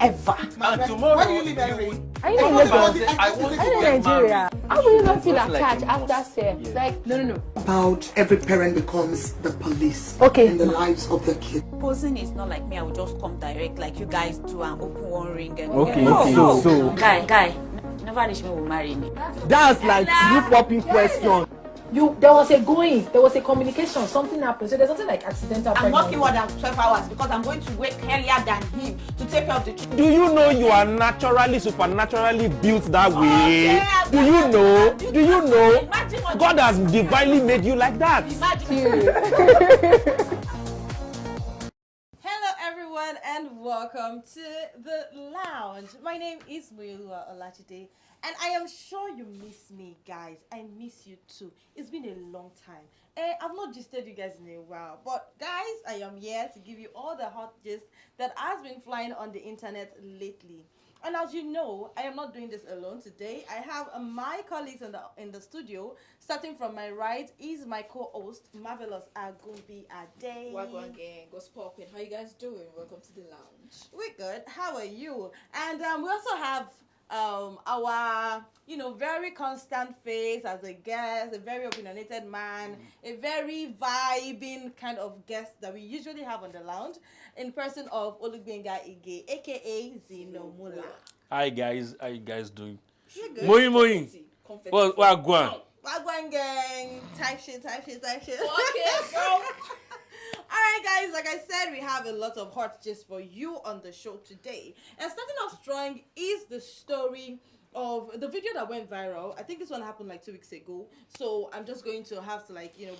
ever. And tomorrow, why do you live every? Are you in Nigeria? How will you not feel attached after sex? Yeah. Like, no. About every parent becomes the police in the lives of the kid. Posing is not like me. I will just come direct like you guys do and open one ring and Okay. So guy, never reach me will marry me. That's like you popping question. There was a communication, something happened. So there's nothing like accidental I'm pregnancy. working more than 12 hours because I'm going to wake earlier than him to take care of the children. Do you know you are supernaturally built that way? Do you know? God has divinely made you like that. Hello everyone and welcome to the lounge. My name is Muyolua Olajide and I am sure you miss me, guys. I miss you too. It's been a long time. I've not gisted you guys in a while, but guys, I am here to give you all the hot gist that has been flying on the internet lately. And as you know, I am not doing this alone today. I have my colleagues in the studio. Starting from my right is my co-host, Marvelous Agumbi Ade. Wagwan gang, what's poppin'? How you guys doing? Welcome to the lounge. We're good. How are you? And we also have our very constant face as a guest, a very opinionated man, a very vibing kind of guest that we usually have on the lounge, in person of Olugbenga Ige, aka Zino Mula. Hi guys, how you guys doing? You're good. Moing. Well, Wagwan. Wagwan gang, type shit. Okay, bro. Alright guys, like I said, we have a lot of hot gist for you on the show today. And starting off strong is the story of the video that went viral. I think this one happened like 2 weeks ago. So I'm just going to have to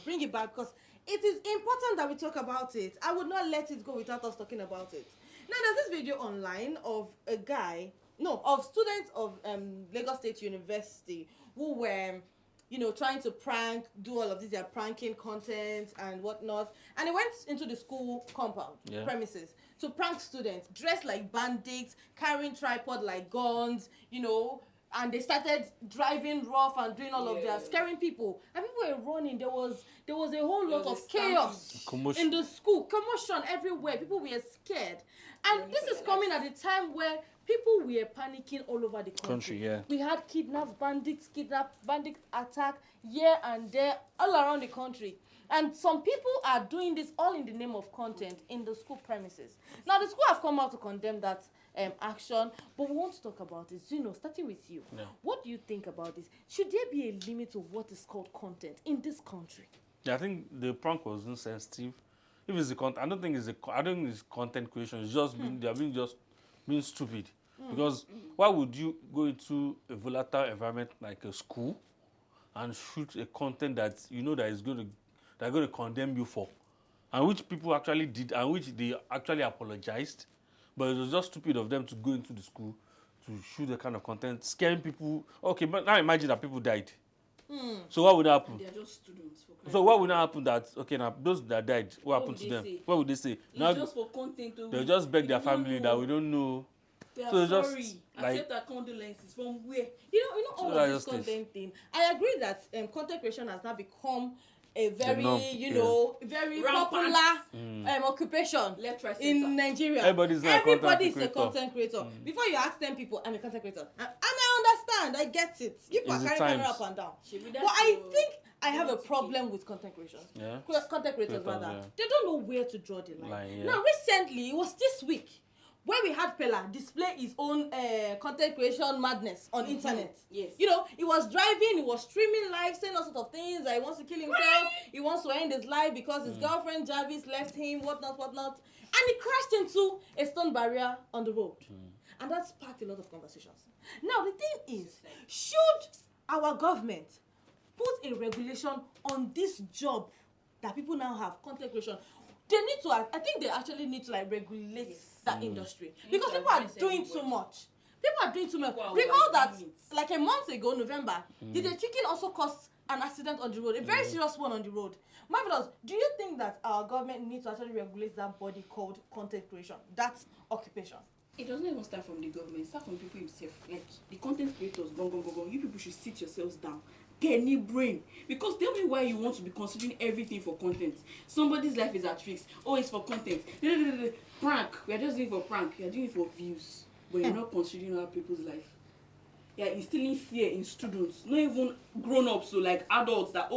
bring it back because it is important that we talk about it. I would not let it go without us talking about it. Now there's this video online of students of Lagos State University who were trying to do all of this, they're pranking content and whatnot. And they went into the school compound premises to prank students, dressed like bandits, carrying tripod like guns, and they started driving rough and doing all of that, scaring people. And people were running. There was a whole lot of chaos in the school, commotion everywhere. People were scared. And this is coming at a time where people were panicking all over the country. We had bandit attack here and there, all around the country. And some people are doing this all in the name of content in the school premises. Now, the school have come out to condemn that action, but we want to talk about it. Starting with you, what do you think about this? Should there be a limit to what is called content in this country? Yeah, I think the prank was insensitive. If it's the content, I don't think it's content creation. It's just being stupid. Because why would you go into a volatile environment like a school and shoot a content that they're going to condemn you for, and which people actually did, and which they actually apologized, but it was just stupid of them to go into the school to shoot the kind of content, scaring people. Okay, but now imagine that people died. So what would happen? They're just students. So what would now happen now those that died, what happened to them? What would they say? It's Now just for content. they'll just beg their family that we don't know. They are So sorry. just Accept our condolences from where? All of this content thing. I agree that content creation has now become a very, very rampant, popular occupation left, right, in Nigeria. Everybody is a content creator. Before you ask 10 people, I'm a content creator. And I understand, I get it. You are carrying camera up and down. But I think I have a problem with content creation. Content creators rather. They don't know where to draw the line. Now recently, it was this week, where we had Pella display his own content creation madness on internet. Yes. He was driving, he was streaming live, saying all sorts of things, that he wants to kill himself, he wants to end his life because his girlfriend Jarvis left him, whatnot. And he crashed into a stone barrier on the road. And that sparked a lot of conversations. Now, the thing is, should our government put a regulation on this job that people now have, content creation? They need to, I think they actually need to regulate that industry. Because people are doing too much. Recall that like a month ago, November, did a chicken also cause an accident on the road? A very serious one on the road. Marvelous, do you think that our government needs to actually regulate that body called content creation, that occupation? It doesn't even start from the government. It starts from people themselves. Like the content creators, go. You people should sit yourselves down. Get any brain. Because tell me why you want to be considering everything for content. Somebody's life is at risk. Oh, it's for content. Prank. We are just doing it for prank. We are doing it for views. but you're not considering other people's life. Yeah, instilling fear in students, not even grown-ups, so like adults that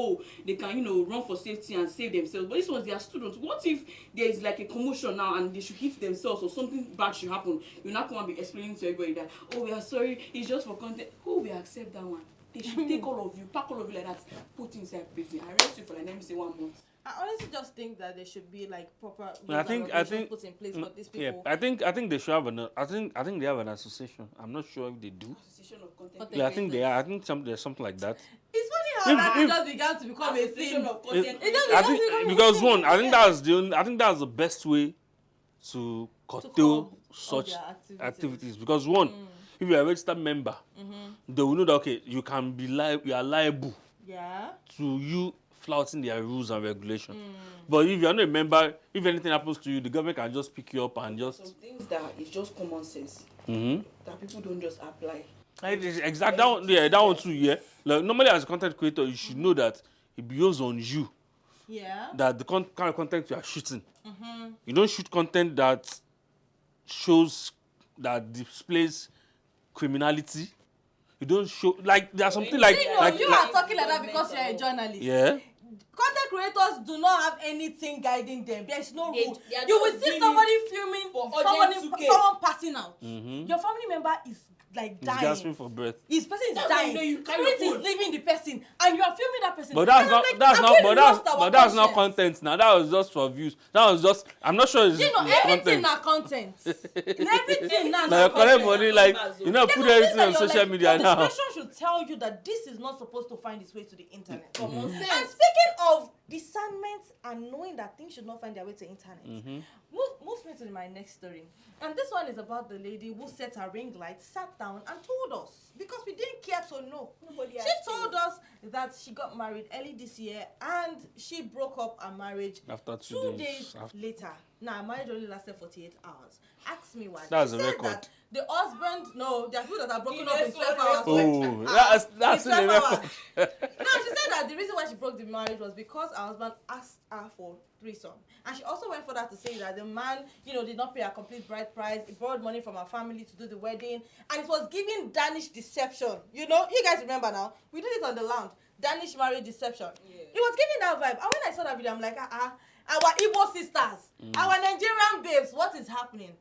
they can run for safety and save themselves. But this ones, they are students. What if there is like a commotion now and they should hit themselves or something bad should happen? You not come and be explaining to everybody that we are sorry, it's just for content. Who will accept that one? They should take all of you, pack all of you like that, put inside prison, arrest you for like let me say 1 month. I honestly just think that there should be like proper I think put in place for these people. Yeah, I think they should have I think they have an association. I'm not sure if they do. Association of content. Yeah, I think they are. I think there's something like that. It's funny how that just began to become a thing. Of content. I think that's the best way to curtail such activities. Because one, if you're a registered member, they will know that you can be you are liable to you flouting their rules and regulations. But if you're not a member, if anything happens to you, the government can just pick you up and just... Some things that is just common sense that people don't just apply. Exactly. That one too, yeah. Like, normally as a content creator, you should know that it behoves on you. Yeah. That the kind of content you are shooting. You don't shoot content that shows, that displays criminality. You don't show, like, there's something like... you are talking like that because you're a journalist. Yeah. Content creators do not have anything guiding them. There's no rule. You will see somebody filming, someone passing out. Your family member is like dying. He's gasping for breath. His person is dying. Spirit is leaving the person, and you are filming that person. But that's not content now. That was just for views. That was just. I'm not sure it's everything content. Content. Everything now. Now you collect money like put everything on social media now. The station should tell you that this is not supposed to find its way to the internet. And speaking of discernment and knowing that things should not find their way to the internet, moves me to my next story. And this one is about the lady who set her ring light, sat down and told us, because we didn't care to know. She told us that she got married early this year and she broke up her marriage after 2 days later. Now, her marriage only lasted 48 hours. Ask me why. That's a record. The husband, there are people that are broken up in 12 hours. Oh, that's a record. No, she said that the reason why she broke the marriage was because her husband asked her for threesome. And she also went further to say that the man, did not pay her complete bride price. He borrowed money from her family to do the wedding. And it was giving Danish deception. You guys remember now? We did it on the lounge. Danish marriage deception. Yeah. It was giving that vibe. And when I saw that video, I'm like, our Igbo sisters, our Nigerian babes, what is happening?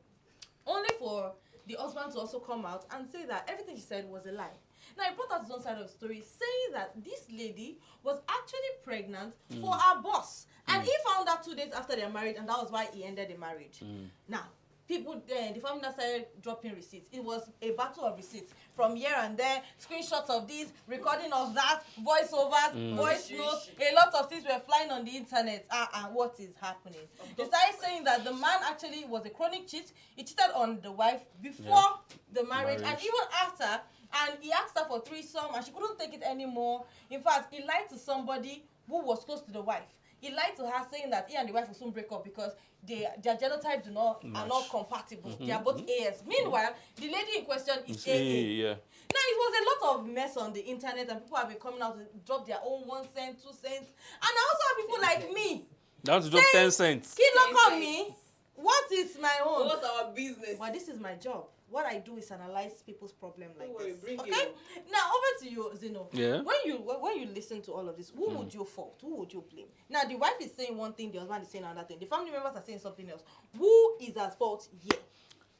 Only for the husband to also come out and say that everything she said was a lie. Now, he brought out his own side of the story, saying that this lady was actually pregnant for her boss. And he found out 2 days after they married, and that was why he ended the marriage. Now, people, the family started dropping receipts. It was a battle of receipts from here and there, screenshots of this, recording of that, voiceovers, voice notes. A lot of things were flying on the internet. What is happening? They started saying that the man actually was a chronic cheat. He cheated on the wife before the marriage, and even after. And he asked her for threesome, and she couldn't take it anymore. In fact, he lied to somebody who was close to the wife. He lied to her, saying that he and the wife will soon break up because their genotypes are not compatible. They are both AS. Meanwhile, the lady in question is AA. Yeah. Now, it was a lot of mess on the internet, and people have been coming out to drop their own 1 cent, 2 cents. And I also have people like me. That's drop 10 cents. Kid, look on me. What is my own? What's our business? Well, this is my job. What I do is analyze people's problem like this. Okay? Now, over to you, Zeno. Yeah. When you listen to all of this, who would you fault? Who would you blame? Now, the wife is saying one thing, the husband is saying another thing. The family members are saying something else. Who is at fault here?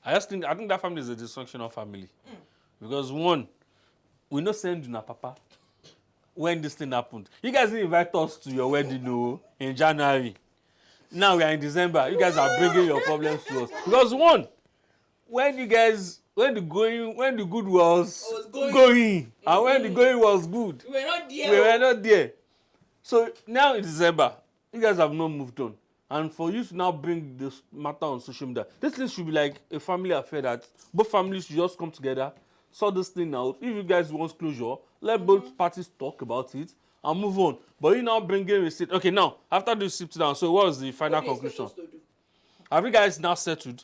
I think that family is a dysfunctional family. Because one, we not send you papa when this thing happened. You guys didn't invite us to your wedding in January. Now we are in December. You guys are bringing your problems to us. Because one, when the good was going, and when the going was good, we were not there. So now in December, you guys have not moved on. And for you to now bring this matter on social media, this thing should be like a family affair that both families should just come together, sort this thing out. If you guys want closure, let both parties talk about it and move on. But you now bring in receipt. Okay, now, after the sit down, so what was the final conclusion? Have you guys now settled?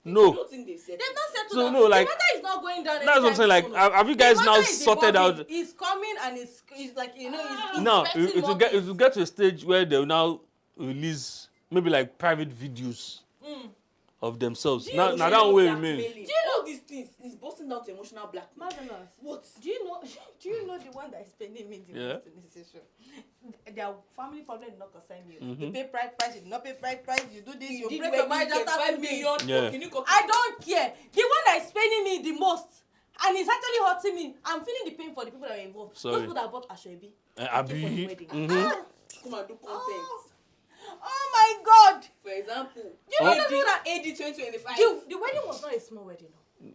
No. I don't think they settled. They've not settled. So no, like, the matter is not going down. That's what I'm saying. Like, have you guys now sorted out? He's coming and he's like, he's now it will get to a stage where they will now release maybe like private videos of themselves. Do you Now know that way blackmailing? remain. Do you know these things is busting out emotional blackmail? Marvelous. What? Do you know? Do you know the one that is paying me the most in this session? Their family problem did not concern you. You pay price, you did not pay price. You do this, you did break well, your marriage you after 5 2 days. million. Yeah. I don't care. The one that is paying me the most, and it's actually hurting me. I'm feeling the pain for the people that are involved. Sorry. Those people that bought Ashoebi. Abi. For the wedding. Come and do content. Oh my God! For example, You know the people that AD 2025. the wedding was not a small wedding.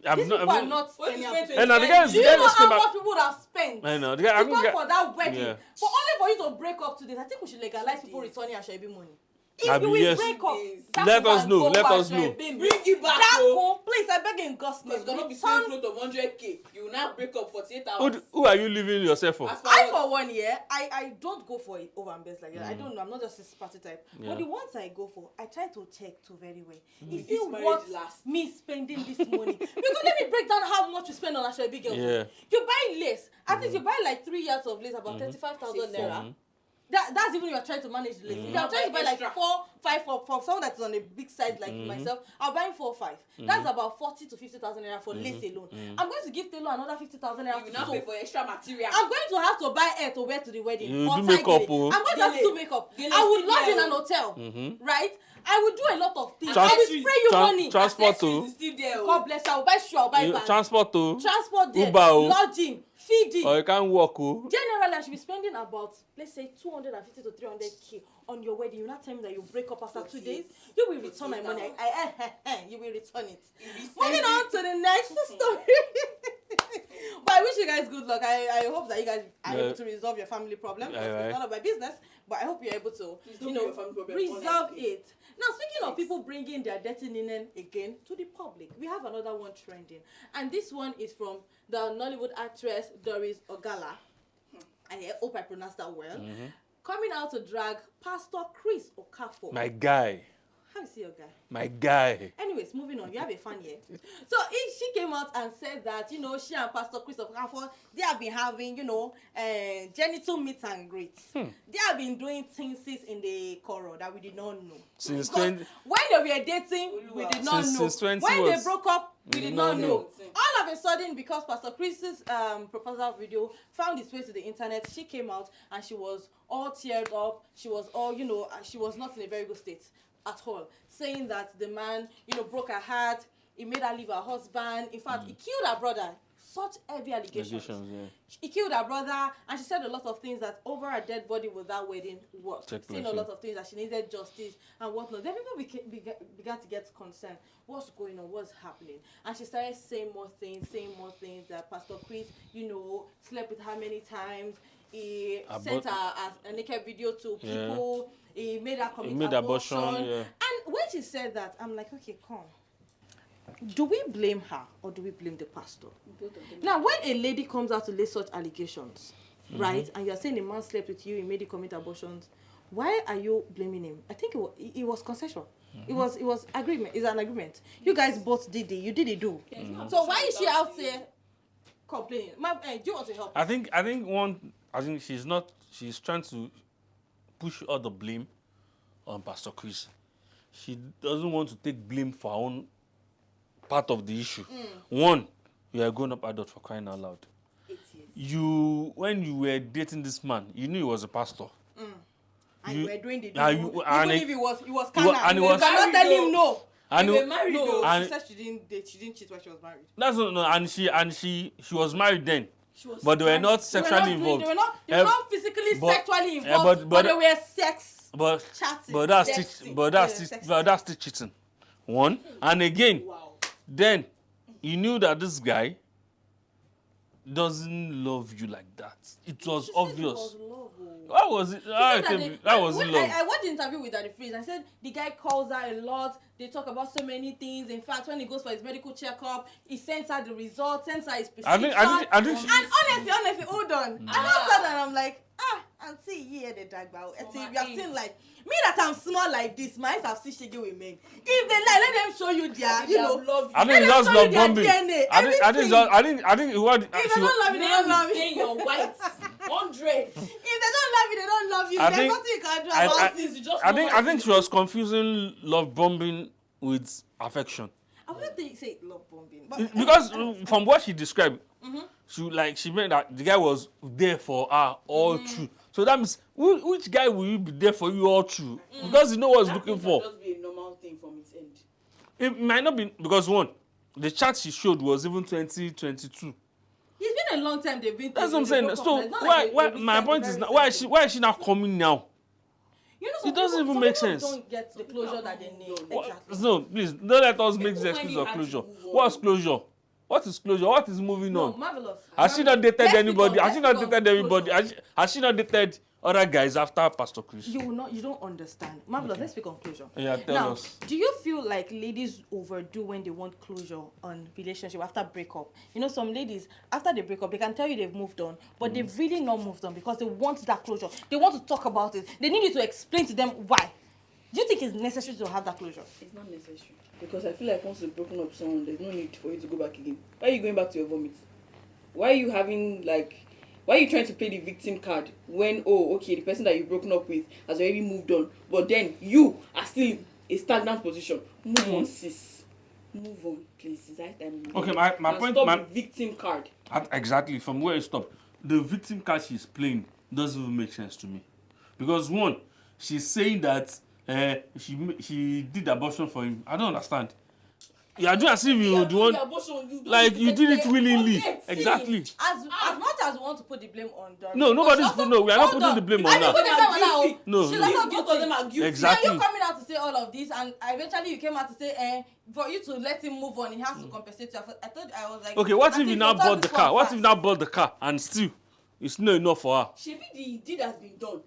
I'm These not, people are I'm not What is spending. 2025? And now the guys, Do you know how much people would have spent I know. The to guy, come for that wedding? Yeah. For only for you to break up today, I think we should legalize people returning Ashoebi money. If Abi, you will yes. break up, that Let will us know, go let for us know. Ashoebi. Bring it back, That oh. go, please, I beg in God's name. Because gonna be Return- selling clothes of 100K. You will now break up 48 hours. Who are you leaving yourself for? As per I, what? for 1 year, I don't go for it over and best like that. I don't know. I'm not just this party type. Yeah. But the ones I go for, I try to check too very well. If This you marriage want lasts. me spending this money, because let me break down how much you spend on Ashoebi girls. Yeah. You buy lace. At least you buy like 3 years of lace, about 35,000 naira. That's even if you're trying to manage the lace. If you're trying to buy like Extra. 4, 5 for someone that's on a big size like myself, I'll buy 4 or 5. That's about 40 to 50,000 naira for lace alone. I'm going to give Taylor another 50,000 naira You will to now sew. pay for extra material. I'm going to have to buy hair to wear to the wedding. You or do tie makeup, gele. oh. I'm going to have to do makeup. I would lodge in an hotel, right? I would do a lot of things. Trans- I will spray you money. transport Accessories to is still there. God bless you. I will buy shoe. I will buy bag. transport to Transport there. Uber, oh. Lodging. Feeding. or you can't walk. Oh. Generally, I should be spending about, let's say, 250 to 300K on your wedding. You not tell me that you break up after 2 days. You will return my money. You will return it. Moving on to the next story. But I wish you guys good luck. I hope that you guys are able to resolve your family problem. It's none of my business, but I hope you're able to, resolve it. Now, speaking of people bringing their dirty linen again to the public, we have another one trending, and this one is from the Nollywood actress Doris Ogala. I hope I pronounced that well. Coming out to drag Pastor Chris Okafor. My guy. How is he your guy? My guy. Anyways, moving on. You have a fan here. So she came out and said that, she and Pastor Chris Okafor, they have been having, genital meet and greet. They have been doing things in the chorus that we did not know. Since Because 20 when they were dating, we did not know. Since 20 when they was- broke up, we did not know. know. All of a sudden, because Pastor Chris's proposal video found its way to the internet, she came out and she was all teared up. She was all, she was not in a very good state at all, saying that the man, broke her heart. He made her leave her husband. In fact, he killed her brother. Such heavy allegations. He killed her brother, and she said a lot of things that over her dead body with that wedding work. Saying a lot of things that she needed justice and whatnot. Then people began to get concerned. What's going on? What's happening? And she started saying more things that Pastor Chris, slept with her many times. He sent her a naked video to people. He made her commit abortion. And when she said that, I'm like, okay, come. Do we blame her or do we blame the pastor? Now, when a lady comes out to lay such allegations, right, and you're saying a man slept with you, he made you commit abortions, why are you blaming him? I think it was consensual. It was agreement. It's an agreement. You guys both did it. You did it, do. So why is she out there complaining? Do you want to help? I think she's trying to push all the blame on Pastor Chris. She doesn't want to take blame for her own part of the issue. One, you are a grown-up adult, for crying out loud. 8 years. When you were dating this man, you knew he was a pastor. And you were doing the even if he was carnal, and you cannot tell him no. And They were married though. She said she didn't cheat when she was married. That's not, and she was married then. But they were married. not sexually involved. They were not physically sexually involved, but they were chatting. But that's still cheating. One, and again, then you knew that this guy doesn't love you like that. It was obvious. What was it? That was love. I watched the interview with Daddy Freeze. I said the guy calls her a lot. They talk about so many things. In fact, when he goes for his medical checkup, he sends her the results, sends her his prescription. I think and honestly, hold on. And all of a sudden, I'm like, auntie, here the dog bow. We have seen like me that I'm small like this. My eyes have seen shaking with men. If they lie, let them show you their, love. I think that's love bombing. I think what if they don't love you, they don't love Stay you. your white 100. If they don't love you, they don't love you. I There's think- nothing you can do about this. You just I think she was confusing love bombing with affection. I wouldn't think say love bombing, but Because from what she described, she meant that the guy was there for her all through. So that means which guy will you be there for you all through? Because you know what he's looking for. Just be a normal thing from its end. It might not be because one, the chat she showed was even 2022. it's been a long time they've been. That's what I'm saying. So why my point is now, why is she now coming now? You know, It doesn't even make sense. Don't get the closure that they need. Exactly. No, please don't let us make this excuse of closure. What's closure? What is closure? What is moving on? Marvelous. Has she not dated anybody? Has she not dated everybody? Closure. Has she not dated other guys after Pastor Chris? You don't understand. Marvelous, let's speak on closure. Yeah, tell us. Do you feel like ladies overdo when they want closure on relationship after breakup? You know, some ladies, after they break up, they can tell you they've moved on, but they've really not moved on because they want that closure. They want to talk about it. They need you to explain to them why. Do you think it's necessary to have that closure? It's not necessary. Because I feel like once you've broken up with someone, there's no need for you to go back again. Why are you going back to your vomit? Why are you trying to play the victim card when, the person that you've broken up with has already moved on, but then you are still in a stagnant position? Move on, sis. Move on, please. It's high time. Okay, my point. Stop the victim card. Exactly, from where it stopped. The victim card she's playing doesn't even make sense to me. Because one, she's saying that she did abortion for him. I don't understand. You are doing as if you would want, like you did it willingly. Exactly. As much as we want to put the blame on Doris. No, we are not putting the blame on her. No. She's also Both of them are guilty. Exactly. Are you coming out to say all of this, and eventually you came out to say, for you to let him move on, he has to compensate you. I was like, okay, what if you now bought the car? What if you now bought the car and still it's not enough for her? The deed has been done.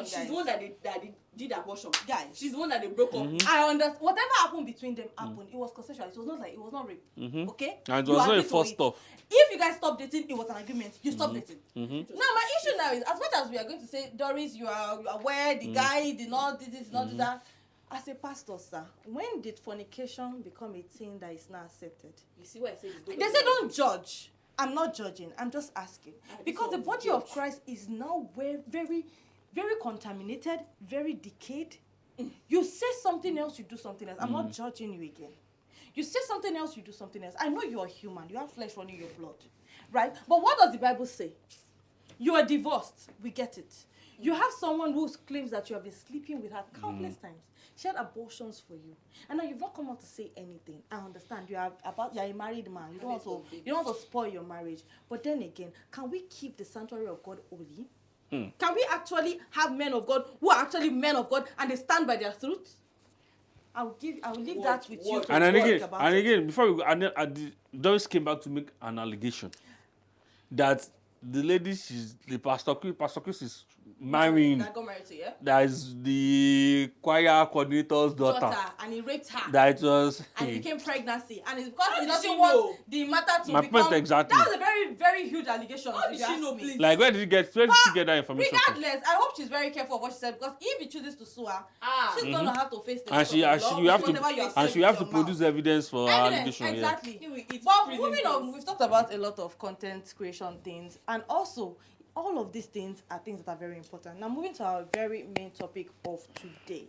She's the one that they did abortion. Guys, she's the one that they broke up. I understand. Whatever happened between them happened. It was consensual. It was not rape. Okay? And it was not a first stuff. If you guys stopped dating, it was an agreement. You stopped dating. Now my issue now is, as much as we are going to say, Doris, you are aware the guy did not do this, did not do that. As a pastor, sir, when did fornication become a thing that is now accepted? You see what I say? They say don't judge. I'm not judging. I'm just asking. Because the body of Christ is now very, very contaminated, very decayed. You say something else, you do something else. I'm not judging you again. You say something else, you do something else. I know you are human. You have flesh running your blood. Right? But what does the Bible say? You are divorced. We get it. You have someone who claims that you have been sleeping with her countless times. She had abortions for you, and now you've not come out to say anything. I understand you're a married man. You don't want to spoil your marriage. But then again, can we keep the sanctuary of God holy? Can we actually have men of God who are actually men of God and they stand by their truth? I will leave that with you. And again, before we go, Doris came back to make an allegation that the lady the Pastor Chris is marrying. That got married to, yeah? That is the choir coordinator's daughter. And he raped her. That was. And it became pregnancy. And it's because he doesn't want the matter to my become. Point exactly. That was a very, very huge allegation. How did she know, please? Like, where did she get that information regardless, I hope she's very careful of what she said, because if he chooses to sue her, she's gonna have to face the and you have to produce evidence for her allegation. Exactly. Yeah. But moving on, we've talked about a lot of content creation things, and also all of these things are things that are very important. Now, moving to our very main topic of today.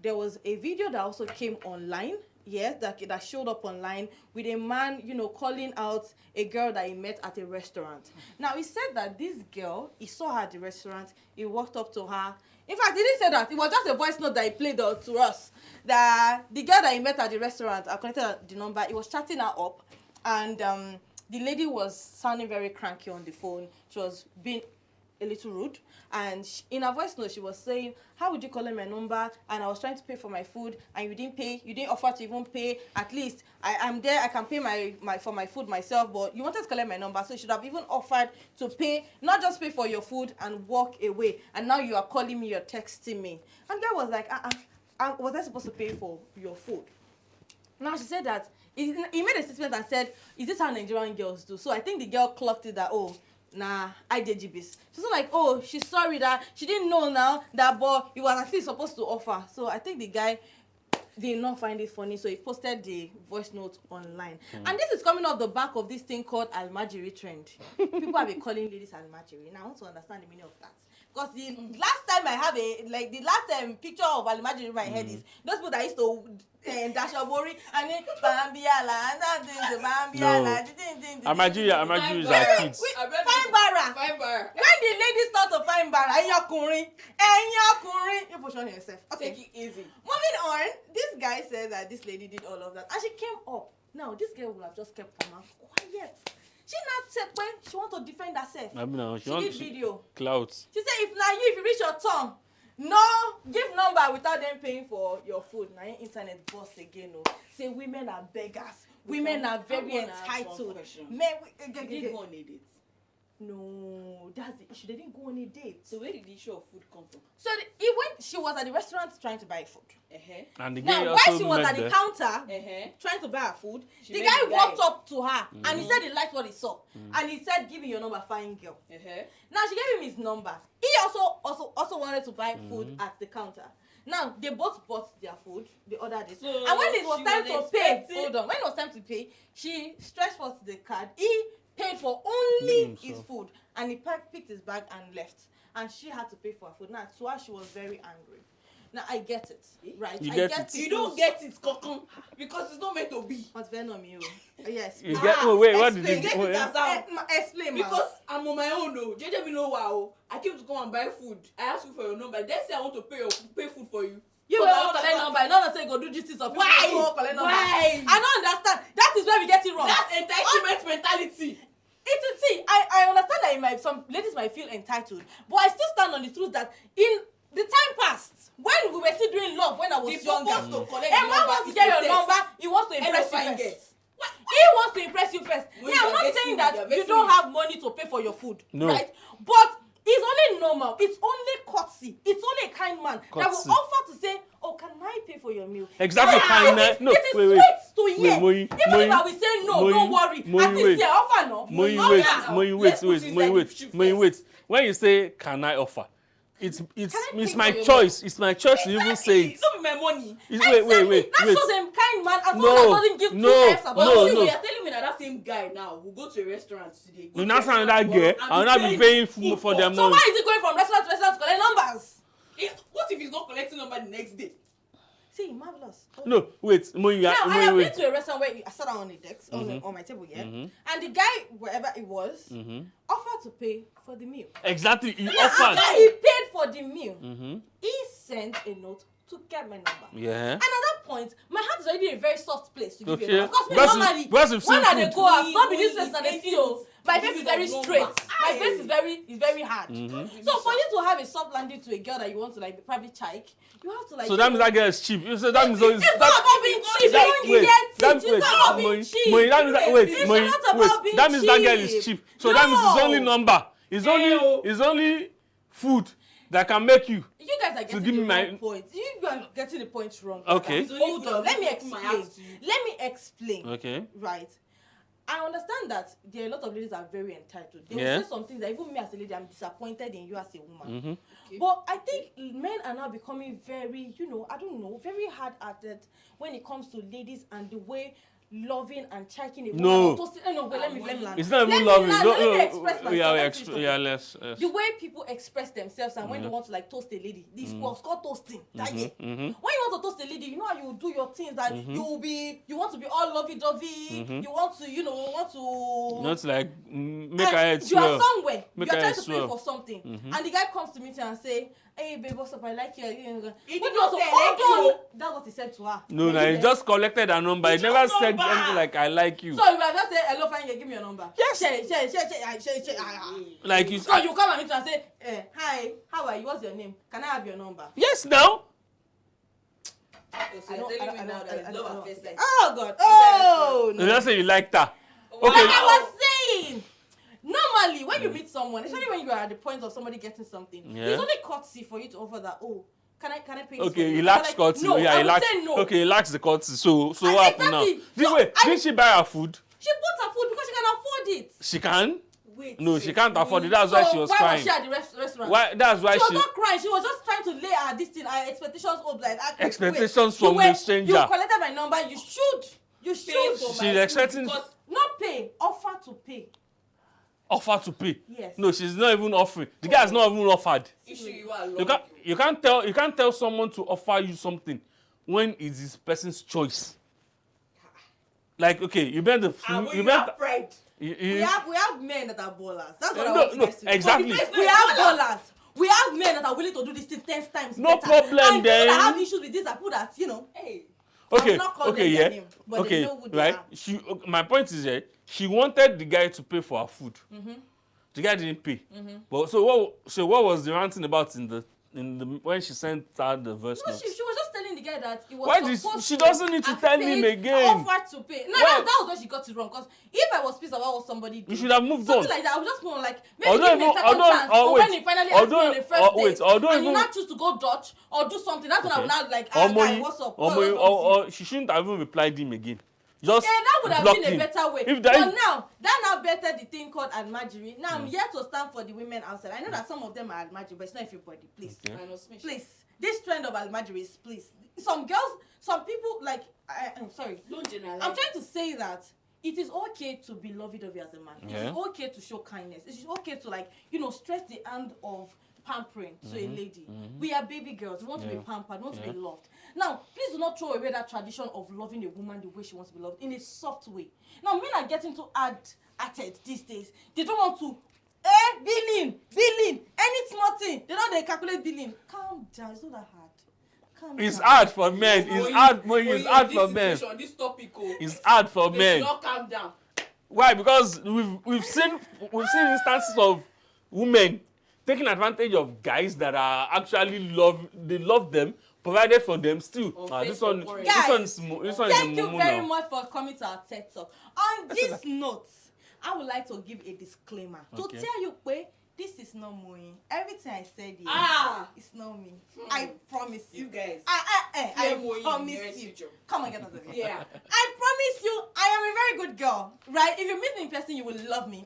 There was a video that also came online, yes, that showed up online with a man, calling out a girl that he met at a restaurant. Now, he said that this girl, he saw her at the restaurant, he walked up to her. In fact, he didn't say that. It was just a voice note that he played to us. That the girl that he met at the restaurant, I connected the number, he was chatting her up, and the lady was sounding very cranky on the phone. She was being a little rude. And in her voice note, she was saying, how would you call my number? And I was trying to pay for my food, and you didn't pay. You didn't offer to even pay. At least I'm there. I can pay for my food myself. But you wanted to collect my number, so you should have even offered to pay, not just pay for your food and walk away. And now you are calling me, you're texting me. And guy was like, was I supposed to pay for your food? Now she said that, he made a statement and said, is this how Nigerian girls do? So I think the girl clocked it that, I did GBs. She's like, she's sorry that she didn't know now that, but he was at least supposed to offer. So I think the guy did not find it funny, so he posted the voice note online. And this is coming off the back of this thing called Almajiri trend. People have been calling ladies Almajiri. Now I want to understand the meaning of that. Because the last time I have the last picture of Almajiri in my head is those people that used to dash a worry and then Bambiala and Bambiala. Almajiri is our kids. Fine bara. When the ladies start to find bara, you push on yourself. Okay. Take it easy. Moving on, this guy said that this lady did all of that and she came up. Now this girl would have just kept her mouth quiet. She not said when she want to defend herself. She did video. Clouds. She said if you reach your turn, no give number without them paying for your food. Now internet boss again. No. Say women are beggars. Women are very entitled. Men did go on a date. No, that's the issue. They didn't go on a date. So where did the issue of food come from? So she was at the restaurant trying to buy food. And the now, while she was at the counter trying to buy her food, the guy walked up to her and he said he liked what he saw. And he said, "Give me your number, fine girl." Now she gave him his number. He also wanted to buy food at the counter. Now they both bought their food, they ordered it. So and when it was time to pay, hold on, when it was time to pay, she stretched forth the card. He paid for only his food and he picked his bag and left. And she had to pay for her food. Now, to her, she was very angry. Now, I get it, right? You I get get it. You don't get it, Kokon, because it's not meant to be. What's going on, you? Yes. You get, wait, what did you Get do? it as out. Explain, Because I'm on my own, though. JJ, me know wow. I came to come and buy food. I asked you for your number. They say I want to pay food for you. You will not collect number. You don't say go do justice of Why? I don't understand. That is where we get it wrong. That's entitlement mentality. I understand that some ladies might feel entitled, but I still stand on the truth that in the time past, when we were still doing love, when I was younger, to collect and one wants to get your number, he wants to impress you first. He wants to impress you first. Yeah, I'm not saying that you don't have money to pay for your food, right? But it's only normal. It's only courtesy. It's only a kind man that will offer to say, "Oh, can I pay for your meal?" Exactly, kindness. No, it is wait. sweet to hear. Even if I will say no, don't worry. At least they offer no. Wait. When you say, "Can I offer?" It's my choice. It's my choice to even say it. It's not my money. Wait. That shows him kind man as long as doesn't give 2 F's about you. You're telling me that same guy now will go to a restaurant today. You not saying that girl. I will not be paying food for them. So why is he going from restaurant to restaurant to collect numbers? What if he's not collecting number the next day? See, marvelous. Okay. No, wait. I have been to a restaurant where I sat down on the desk, on my table, and the guy, wherever it was, offered to pay for the meal. Exactly, he After offered. he paid for the meal, he sent a note to get my number. Yeah. And at that point, my heart is already in a very soft place to give you a number. Because normally, when I go out, not be this place and they feel, my face is very straight. My face is very hard. So for you to have a soft landing to a girl that you want to like probably chike, you have to like. So that means that girl is cheap. You say that means it's not about being cheap. You don't get it. It's not about being cheap. That means that girl is cheap. So that means it's only number. It's only food that can make you. You guys are getting the wrong point. You are getting the point wrong. Okay. Hold on. Let me explain. Okay. Right. I understand that there are a lot of ladies that are very entitled. They will say some things that even me as a lady, I'm disappointed in you as a woman. Okay. But I think men are now becoming very, very hard-hearted when it comes to ladies and the way loving and checking a woman. Let me land. It's not even loving. Let me express myself. Let's. The way people express themselves and when they want to like toast a lady, this was called toasting. When you want to toast a lady, you know how you do your things that you want to be all lovey-dovey. You want to not like make her head swell. You are somewhere. You're trying to pay for something, and the guy comes to meet you and say, "Hey babe, what's up? I like you." That's what he said to her. No, he just collected her number. He never said anything like "I like you." So you will just say, "Hello, fine, give me your number." Yes. Share. Like you. So you come and meet her and say, "Hi, how are you? What's your name? Can I have your number?" Yes, now. Oh God! Oh no! You just say you liked her. Okay. Like I was saying. Normally, when you meet someone, especially when you are at the point of somebody getting something, it's only courtesy for you to offer that. Oh, can I pay? Okay, he lacks courtesy. No, he lacks. No. Okay, he lacks the courtesy. So what happened now? Didn't she buy her food? She bought her food because she can afford it. She can? No, she can't afford it. That's why she was crying. Why was she at the restaurant? Why? That's why she was not crying. She was just trying to lay her expectations up like expectations from the stranger. You collected my number. You should. She's expecting not pay. Offer to pay. offer to pay. Yes. No, she's not even offering. The guy has not even offered. You can't tell someone to offer you something when it's this person's choice. Like, okay, you bet the we have men that are ballers. That's what I want to get to. Exactly. We have ballers. We have men that are willing to do this thing 10 times no better. Problem and then. People that have issues with this are people that, you know, hey. Okay, name, but okay, they know who they right. are. My point is, she wanted the guy to pay for her food. The guy didn't pay. But so what was the ranting about in the when she sent her the verse notes? She was just telling the guy that it was Why did she doesn't need to tell him again? Offered to pay. No, that was where she got it wrong. Because if I was pissed about what somebody did, you should have moved something on. like that. I would just more like maybe give me a second chance. Or when he finally asked me on the first date, and you not choose to go Dutch or do something, that's when I would not like, guy, what's up? Or she shouldn't have even replied him again. Just that would have been a better way. But now, that now better the thing called Almajiri. Now I'm here to stand for the women outside. I know that some of them are Almajiri, but it's not everybody. Please, please. This trend of Almajiri is please. Some girls, some people like. I'm sorry. Don't generalize. I'm trying to say that it is okay to be lovey-dovey as a man. It is okay to show kindness. It is okay to stretch the hand of pampering to a lady. We are baby girls. We want to be pampered. We want to be loved. Now, please do not throw away that tradition of loving a woman the way she wants to be loved in a soft way. Now, men are getting to added these days. They don't want to billing, any small thing. They don't calculate billing. Calm down. It's not that hard. It's hard for men. It's hard for men. This topic, it's hard for men. They should not calm down. Why? Because we've seen instances of women taking advantage of guys that are actually love them, provided for them still. This one is thank you very much for coming to our TED Talk. On this note, I would like to give a disclaimer to tell you, this is not me. Everything I said here, it's not me. I promise you. You guys. I promise you. Come on, get out of here. Yeah. I promise you, I am a very good girl, right? If you meet me in person, you will love me.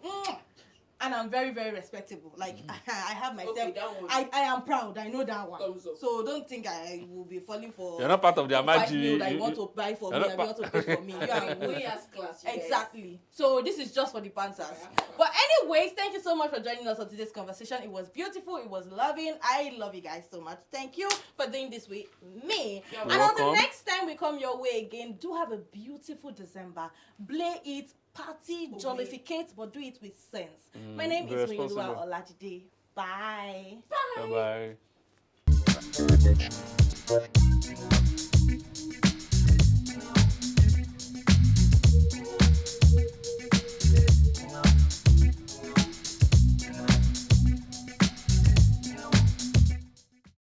And I'm very, very respectable. Like, I have myself. Okay, that one. I am proud. I know that one. So don't think I will be falling for... You're not part of the Almajiri. That you want to buy for me, I want to pay for me. You are way as class. Exactly. So this is just for the pantsers. But anyways, thank you so much for joining us on today's conversation. It was beautiful. It was loving. I love you guys so much. Thank you for doing this with me. And until next time we come your way again, do have a beautiful December. Play it. Party, jollificate, but do it with sense. My name is Rinilua Olajide. Bye. Bye.